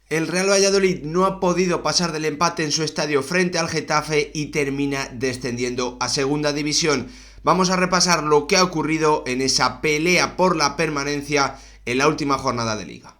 El Real Valladolid no ha podido pasar del empate en su estadio frente al Getafe y termina descendiendo a segunda división. Vamos a repasar lo que ha ocurrido en esa pelea por la permanencia en la última jornada de liga.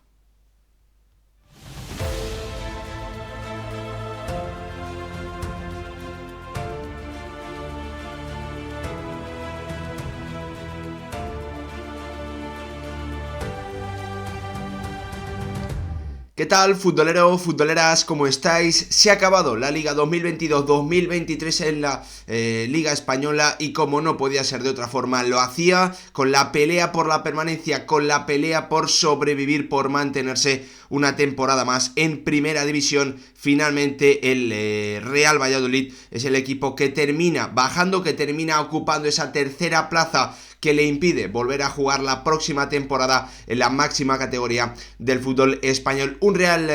¿Qué tal, futbolero, futboleras? ¿Cómo estáis? Se ha acabado la Liga 2022-2023 en la Liga Española y como no podía ser de otra forma, lo hacía con la pelea por la permanencia, con la pelea por sobrevivir, por mantenerse una temporada más en Primera División. Finalmente el Real Valladolid es el equipo que termina bajando, que termina ocupando esa tercera plaza que le impide volver a jugar la próxima temporada en la máxima categoría del fútbol español. Un Real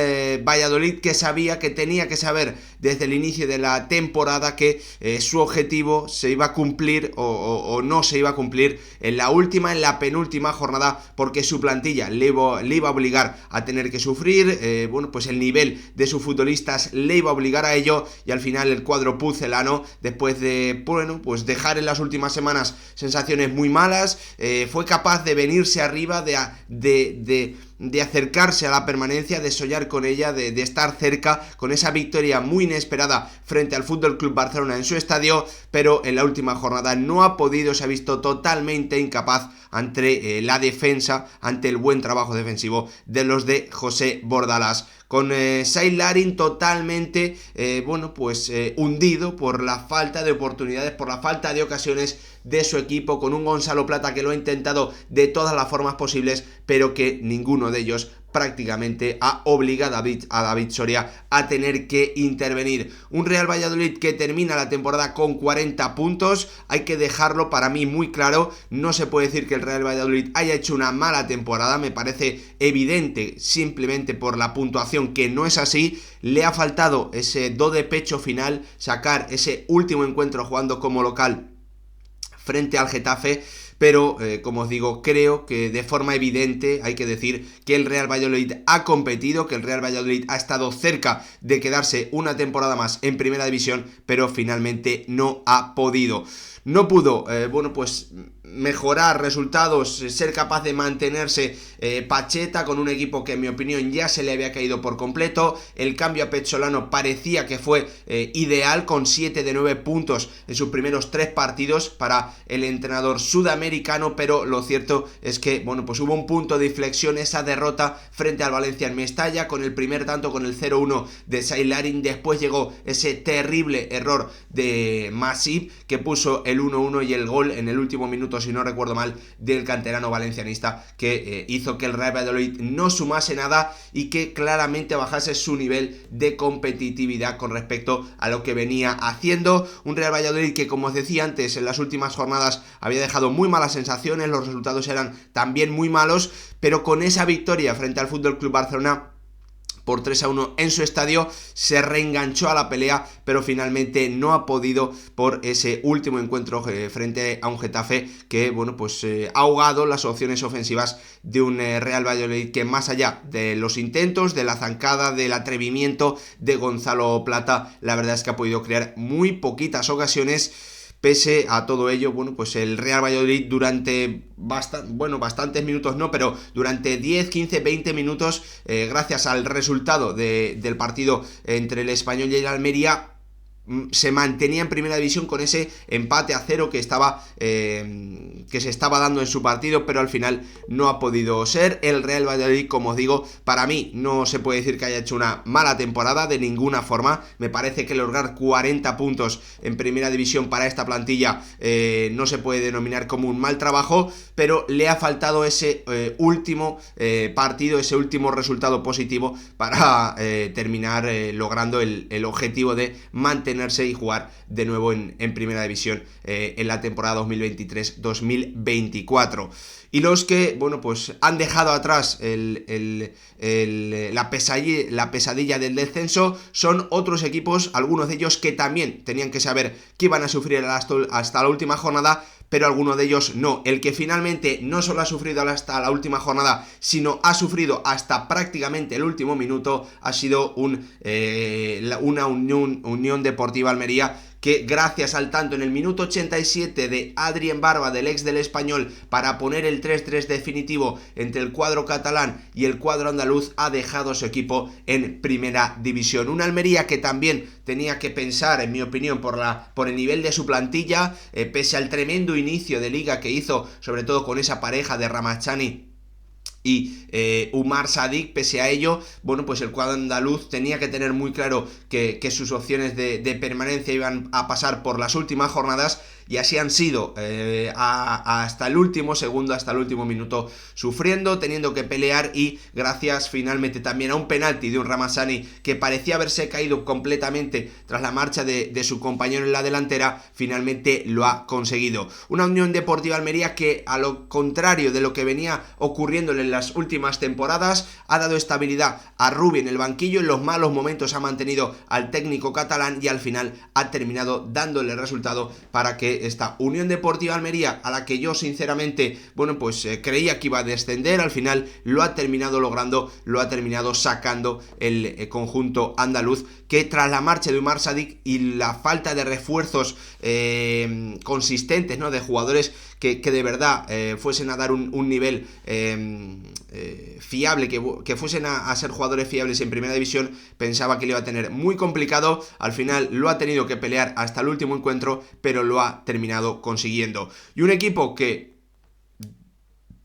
Valladolid que sabía, que tenía que saber desde el inicio de la temporada que su objetivo se iba a cumplir o no se iba a cumplir en la penúltima jornada, porque su plantilla le iba a obligar a tener que sufrir, pues el nivel de sus futbolistas le iba a obligar a ello, y al final el cuadro pucelano, después de pues dejar en las últimas semanas sensaciones muy malas, fue capaz de venirse arriba, de acercarse a la permanencia, de soñar con ella, de estar cerca, con esa victoria muy inesperada frente al Fútbol Club Barcelona en su estadio, pero en la última jornada no ha podido, se ha visto totalmente incapaz ante la defensa, ante el buen trabajo defensivo de los de José Bordalás. Con Said Larin totalmente hundido por la falta de oportunidades, por la falta de ocasiones de su equipo, con un Gonzalo Plata que lo ha intentado de todas las formas posibles, pero que ninguno de ellos prácticamente ha obligado a David Soria a tener que intervenir. Un Real Valladolid que termina la temporada con 40 puntos, hay que dejarlo para mí muy claro, no se puede decir que el Real Valladolid haya hecho una mala temporada, me parece evidente simplemente por la puntuación que no es así. Le ha faltado ese do de pecho final, sacar ese último encuentro jugando como local frente al Getafe, pero como os digo, creo que de forma evidente hay que decir que el Real Valladolid ha competido, que el Real Valladolid ha estado cerca de quedarse una temporada más en Primera División, pero finalmente no ha podido. No pudo, mejorar resultados, ser capaz de mantenerse Pacheta con un equipo que en mi opinión ya se le había caído por completo. El cambio a Pezzolano parecía que fue ideal, con 7 de 9 puntos en sus primeros 3 partidos para el entrenador sudamericano, pero lo cierto es que hubo un punto de inflexión, esa derrota frente al Valencia en Mestalla, con el primer tanto, con el 0-1 de Said Larin. Después llegó ese terrible error de Masip que puso el 1-1 y el gol en el último minuto, si no recuerdo mal, del canterano valencianista, que hizo que el Real Valladolid no sumase nada y que claramente bajase su nivel de competitividad con respecto a lo que venía haciendo. Un Real Valladolid que, como os decía antes, en las últimas jornadas había dejado muy malas sensaciones, los resultados eran también muy malos, pero con esa victoria frente al Fútbol Club Barcelona por 3-1 en su estadio, se reenganchó a la pelea, pero finalmente no ha podido por ese último encuentro frente a un Getafe que, ha ahogado las opciones ofensivas de un Real Valladolid que, más allá de los intentos, de la zancada, del atrevimiento de Gonzalo Plata, la verdad es que ha podido crear muy poquitas ocasiones. Pese a todo ello, el Real Valladolid durante bastantes minutos no, pero durante 10, 15, 20 minutos, gracias al resultado del partido entre el Español y el Almería, se mantenía en Primera División con ese empate a 0 que se estaba dando en su partido, pero al final no ha podido ser. El Real Valladolid, como os digo, para mí no se puede decir que haya hecho una mala temporada de ninguna forma. Me parece que lograr 40 puntos en Primera División para esta plantilla no se puede denominar como un mal trabajo, pero le ha faltado ese último partido, ese último resultado positivo para terminar logrando el objetivo de mantenerse y jugar de nuevo en Primera División en la temporada 2023-2024. Y los que, han dejado atrás la pesadilla del descenso son otros equipos, algunos de ellos que también tenían que saber que iban a sufrir hasta la última jornada, pero alguno de ellos no. El que finalmente no solo ha sufrido hasta la última jornada, sino ha sufrido hasta prácticamente el último minuto, ha sido una Unión Deportiva Almería, que gracias al tanto en el minuto 87 de Adrien Barba, del ex del Español, para poner el 3-3 definitivo entre el cuadro catalán y el cuadro andaluz, ha dejado a su equipo en primera división. Una Almería que también tenía que pensar, en mi opinión, por el nivel de su plantilla, pese al tremendo inicio de liga que hizo, sobre todo con esa pareja de Ramazani y Umar Sadik. Pese a ello, bueno, pues el cuadro andaluz tenía que tener muy claro que sus opciones de permanencia iban a pasar por las últimas jornadas, y así han sido, hasta el último segundo, hasta el último minuto, sufriendo, teniendo que pelear, y gracias finalmente también a un penalti de un Ramazani que parecía haberse caído completamente tras la marcha de su compañero en la delantera, finalmente lo ha conseguido. Una Unión Deportiva Almería que, a lo contrario de lo que venía ocurriéndole en las últimas temporadas, ha dado estabilidad a Rubi en el banquillo, en los malos momentos ha mantenido al técnico catalán, y al final ha terminado dándole resultado para que esta Unión Deportiva Almería, a la que yo sinceramente, bueno, pues creía que iba a descender, al final lo ha terminado logrando, lo ha terminado sacando el conjunto andaluz, que tras la marcha de Umar Sadik y la falta de refuerzos consistentes, ¿no?, de jugadores que de verdad fuesen a dar un nivel fiable, que fuesen a ser jugadores fiables en primera división, pensaba que lo iba a tener muy complicado. Al final lo ha tenido que pelear hasta el último encuentro, pero lo ha terminado consiguiendo. Y un equipo que,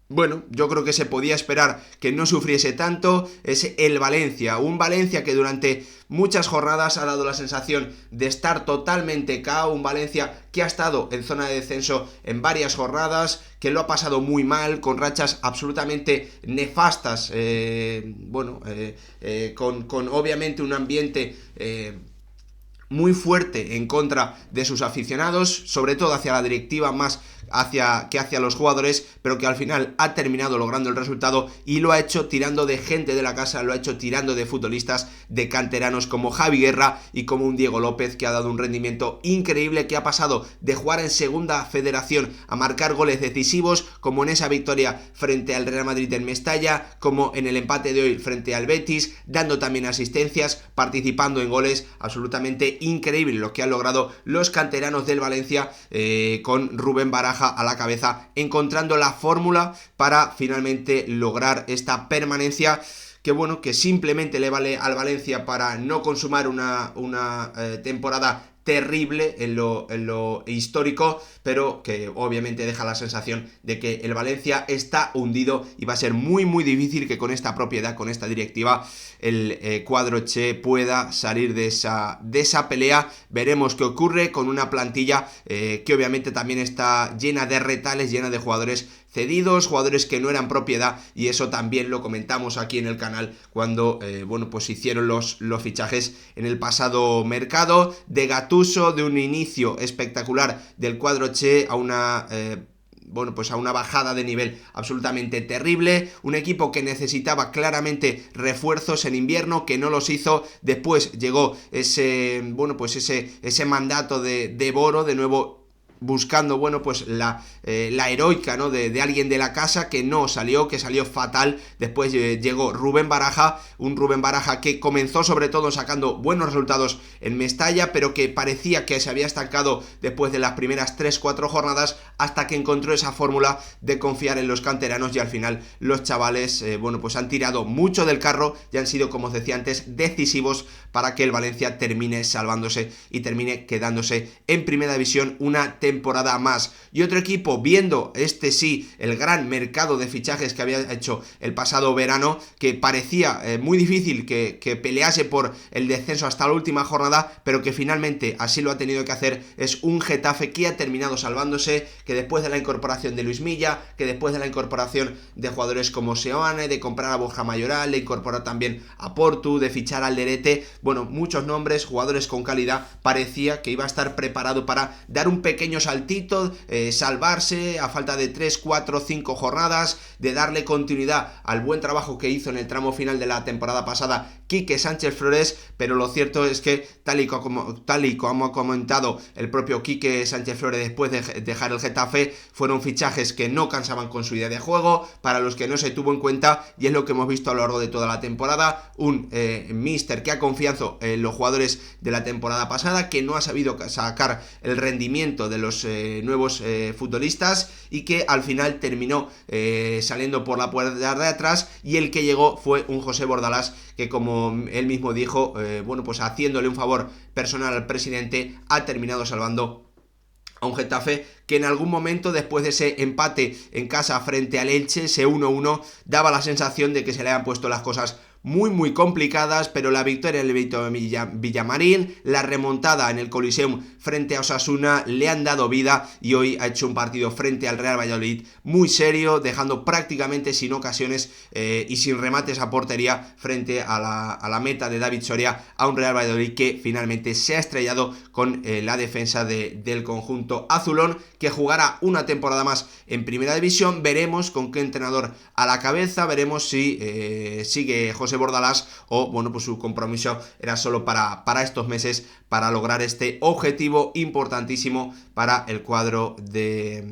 bueno, yo creo que se podía esperar que no sufriese tanto, es el Valencia. Un Valencia que durante muchas jornadas ha dado la sensación de estar totalmente cao. Un Valencia que ha estado en zona de descenso en varias jornadas, que lo ha pasado muy mal, con rachas absolutamente nefastas, con obviamente un ambiente muy fuerte en contra de sus aficionados, sobre todo hacia la directiva más que hacia los jugadores, pero que al final ha terminado logrando el resultado, y lo ha hecho tirando de gente de la casa, lo ha hecho tirando de futbolistas, de canteranos como Javi Guerra y como un Diego López, que ha dado un rendimiento increíble, que ha pasado de jugar en segunda federación a marcar goles decisivos, como en esa victoria frente al Real Madrid en Mestalla, como en el empate de hoy frente al Betis, dando también asistencias, participando en goles. Absolutamente increíble lo que han logrado los canteranos del Valencia, con Rubén Baraja a la cabeza, encontrando la fórmula para finalmente lograr esta permanencia, que bueno, que simplemente le vale al Valencia para no consumar una temporada terrible en lo histórico, pero que obviamente deja la sensación de que el Valencia está hundido, y va a ser muy muy difícil que con esta propiedad, con esta directiva, el cuadro Che pueda salir de esa pelea. Veremos qué ocurre con una plantilla que obviamente también está llena de retales, llena de jugadores cedidos, jugadores que no eran propiedad, y eso también lo comentamos aquí en el canal cuando pues hicieron los fichajes en el pasado mercado. De Gattuso, de un inicio espectacular del cuadro Che, a una bajada de nivel absolutamente terrible. Un equipo que necesitaba claramente refuerzos en invierno, que no los hizo. Después llegó ese mandato de Boro, de nuevo buscando, la heroica, ¿no?, de alguien de la casa, que no salió, que salió fatal. Después llegó Rubén Baraja, un Rubén Baraja que comenzó sobre todo sacando buenos resultados en Mestalla, pero que parecía que se había estancado después de las primeras 3-4 jornadas, hasta que encontró esa fórmula de confiar en los canteranos, y al final los chavales han tirado mucho del carro y han sido, como os decía antes, decisivos para que el Valencia termine salvándose y termine quedándose en primera división una temporada más. Y otro equipo, viendo el gran mercado de fichajes que había hecho el pasado verano, que parecía muy difícil que pelease por el descenso hasta la última jornada, pero que finalmente así lo ha tenido que hacer, es un Getafe que ha terminado salvándose, que después de la incorporación de Luis Milla, que después de la incorporación de jugadores como Seoane, de comprar a Borja Mayoral, de incorporar también a Portu, de fichar al Lerete, muchos nombres, jugadores con calidad, parecía que iba a estar preparado para dar un pequeño pequeño saltito, salvarse a falta de 3, 4, 5 jornadas, de darle continuidad al buen trabajo que hizo en el tramo final de la temporada pasada Quique Sánchez Flores, pero lo cierto es que tal y como ha comentado el propio Quique Sánchez Flores después de dejar el Getafe, fueron fichajes que no cansaban con su idea de juego, para los que no se tuvo en cuenta, y es lo que hemos visto a lo largo de toda la temporada, un míster que ha confiado en los jugadores de la temporada pasada, que no ha sabido sacar el rendimiento de los nuevos futbolistas, y que al final terminó saliendo por la puerta de atrás, y el que llegó fue un José Bordalás que, como él mismo dijo, bueno, pues haciéndole un favor personal al presidente, ha terminado salvando a un Getafe que en algún momento, después de ese empate en casa frente al Elche, ese 1-1, daba la sensación de que se le habían puesto las cosas muy complicadas, pero la victoria en el Villamarín, la remontada en el Coliseum frente a Osasuna le han dado vida, y hoy ha hecho un partido frente al Real Valladolid muy serio, dejando prácticamente sin ocasiones y sin remates a portería frente a la meta de David Soria, a un Real Valladolid que finalmente se ha estrellado con la defensa del conjunto azulón, que jugará una temporada más en Primera División. Veremos con qué entrenador a la cabeza, veremos si sigue José Bordalás o, bueno, pues su compromiso era solo para estos meses, para lograr este objetivo importantísimo para el cuadro de...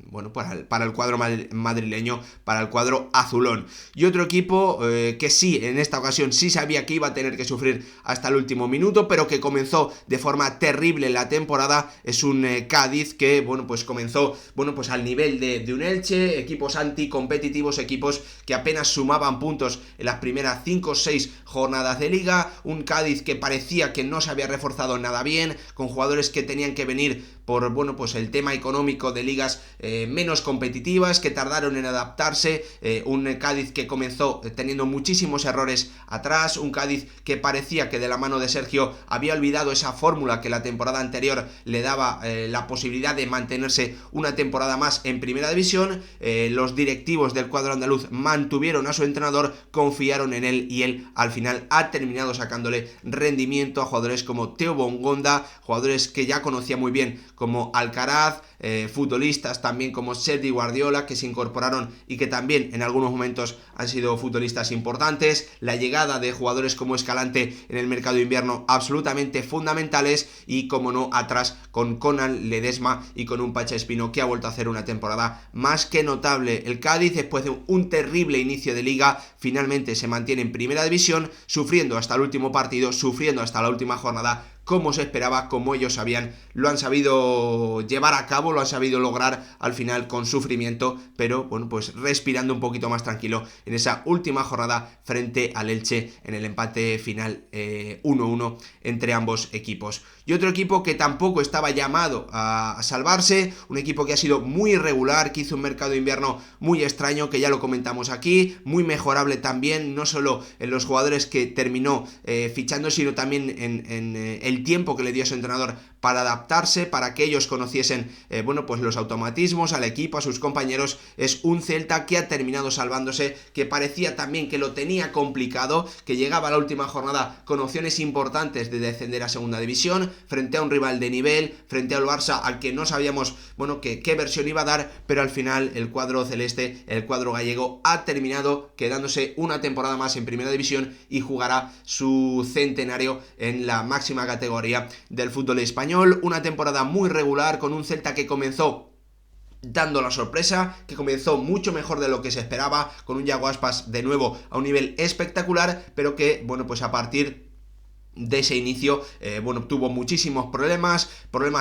bueno, para el cuadro madrileño, para el cuadro azulón. Y otro equipo que sí, en esta ocasión sí sabía que iba a tener que sufrir hasta el último minuto, pero que comenzó de forma terrible la temporada, es un Cádiz que, bueno, pues comenzó, bueno, pues al nivel de un Elche, equipos anticompetitivos, equipos que apenas sumaban puntos en las primeras 5 o 6 jornadas de liga, un Cádiz que parecía que no se había reforzado nada bien, con jugadores que tenían que venir por, bueno, pues el tema económico de ligas menos competitivas, que tardaron en adaptarse, un Cádiz que comenzó teniendo muchísimos errores atrás, un Cádiz que parecía que de la mano de Sergio había olvidado esa fórmula que la temporada anterior le daba la posibilidad de mantenerse una temporada más en Primera División. Los directivos del cuadro andaluz mantuvieron a su entrenador, confiaron en él, y él al final ha terminado sacándole rendimiento a jugadores como Theo Bongonda, jugadores que ya conocía muy bien como Alcaraz, futbolistas también como Sergi Guardiola, que se incorporaron y que también en algunos momentos han sido futbolistas importantes, la llegada de jugadores como Escalante en el mercado de invierno absolutamente fundamentales, y como no atrás con Conan Ledesma y con un Pacha Espino que ha vuelto a hacer una temporada más que notable. El Cádiz, después de un terrible inicio de liga, finalmente se mantiene en Primera División, sufriendo hasta el último partido, sufriendo hasta la última jornada, como se esperaba, como ellos sabían, lo han sabido llevar a cabo, lo han sabido lograr al final con sufrimiento, pero bueno, pues respirando un poquito más tranquilo en esa última jornada frente al Elche en el empate final 1-1 entre ambos equipos. Y otro equipo que tampoco estaba llamado a salvarse, un equipo que ha sido muy irregular, que hizo un mercado de invierno muy extraño, que ya lo comentamos aquí, muy mejorable también, no solo en los jugadores que terminó fichando, sino también en el tiempo que le dio a su entrenador para adaptarse, para que ellos conociesen bueno, pues los automatismos, al equipo, a sus compañeros. Es un Celta que ha terminado salvándose, que parecía también que lo tenía complicado, que llegaba a la última jornada con opciones importantes de descender a segunda división, frente a un rival de nivel, frente al Barça, al que no sabíamos, bueno, qué versión iba a dar, pero al final el cuadro celeste, el cuadro gallego, ha terminado quedándose una temporada más en Primera División y jugará su centenario en la máxima categoría del fútbol español. Una temporada muy regular, con un Celta que comenzó dando la sorpresa, que comenzó mucho mejor de lo que se esperaba, con un Yago Aspas de nuevo a un nivel espectacular, pero que, bueno, pues a partir de ese inicio, bueno, tuvo muchísimos problemas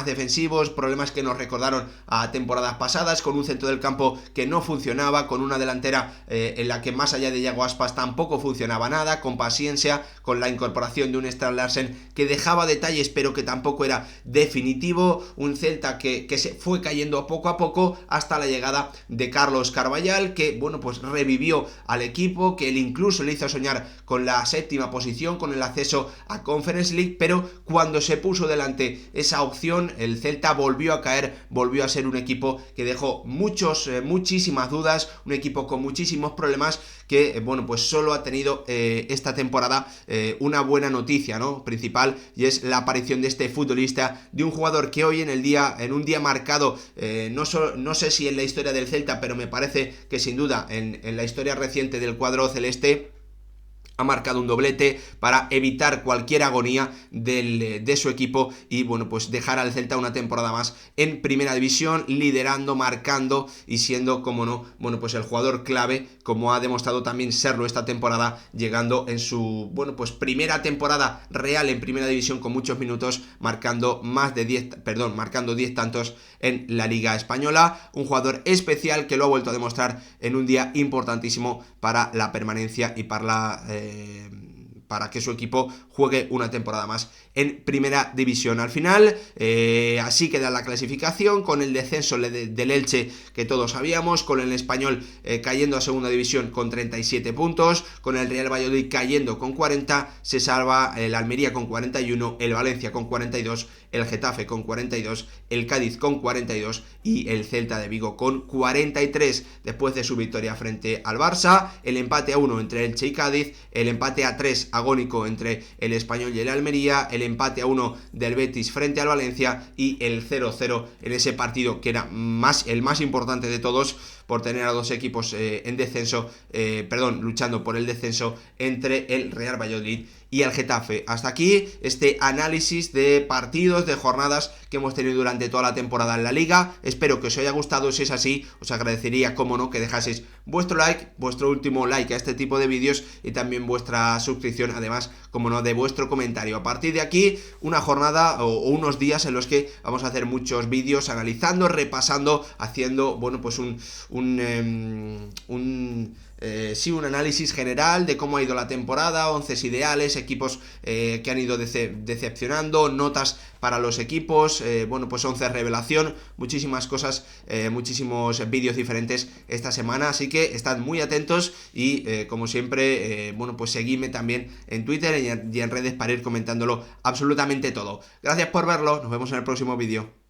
defensivos, problemas que nos recordaron a temporadas pasadas, con un centro del campo que no funcionaba, con una delantera en la que más allá de Yago Aspas tampoco funcionaba nada, con Paciencia, con la incorporación de un Strand Larsen que dejaba detalles pero que tampoco era definitivo, un Celta que se fue cayendo poco a poco hasta la llegada de Carlos Carballal, que, bueno, pues revivió al equipo, que él incluso le hizo soñar con la séptima posición, con el acceso a Conference League, pero cuando se puso delante esa opción, el Celta volvió a caer, volvió a ser un equipo que dejó muchísimas dudas, un equipo con muchísimos problemas que, bueno, pues solo ha tenido esta temporada una buena noticia, ¿no? Principal, y es la aparición de este futbolista, de un jugador que hoy en un día marcado, no sé si en la historia del Celta, pero me parece que sin duda en la historia reciente del cuadro celeste, ha marcado un doblete para evitar cualquier agonía de su equipo y, bueno, pues dejar al Celta una temporada más en primera división, liderando, marcando y siendo, como no, bueno, pues el jugador clave, como ha demostrado también serlo esta temporada, llegando en su, bueno, pues primera temporada real en primera división con muchos minutos, marcando marcando 10 tantos en la Liga Española. Un jugador especial que lo ha vuelto a demostrar en un día importantísimo para la permanencia y para que su equipo juegue una temporada más en primera división. Al final, así queda la clasificación, con el descenso del Elche que todos sabíamos, con el Español cayendo a segunda división con 37 puntos, con el Real Valladolid cayendo con 40, se salva el Almería con 41, el Valencia con 42, el Getafe con 42, el Cádiz con 42 y el Celta de Vigo con 43, después de su victoria frente al Barça, el empate a 1 entre Elche y Cádiz, el empate a 3 agónico entre el Español y el Almería, el empate a 1 del Betis frente al Valencia y el 0-0 en ese partido que era el más importante de todos, por tener a dos equipos en descenso, luchando por el descenso, entre el Real Valladolid y el Getafe. Hasta aquí este análisis de partidos, de jornadas que hemos tenido durante toda la temporada en la Liga. Espero que os haya gustado. Si es así, os agradecería, como no, que dejaseis vuestro like, vuestro último like a este tipo de vídeos, y también vuestra suscripción, además, como no, de vuestro comentario. A partir de aquí, una jornada o unos días en los que vamos a hacer muchos vídeos analizando, repasando, haciendo, bueno, pues un análisis general de cómo ha ido la temporada, onces ideales, equipos que han ido decepcionando, notas para los equipos, bueno, pues 11 revelación, muchísimas cosas, muchísimos vídeos diferentes esta semana, así que estad muy atentos y, como siempre, bueno, pues seguidme también en Twitter y en redes para ir comentándolo absolutamente todo. Gracias por verlo, nos vemos en el próximo vídeo.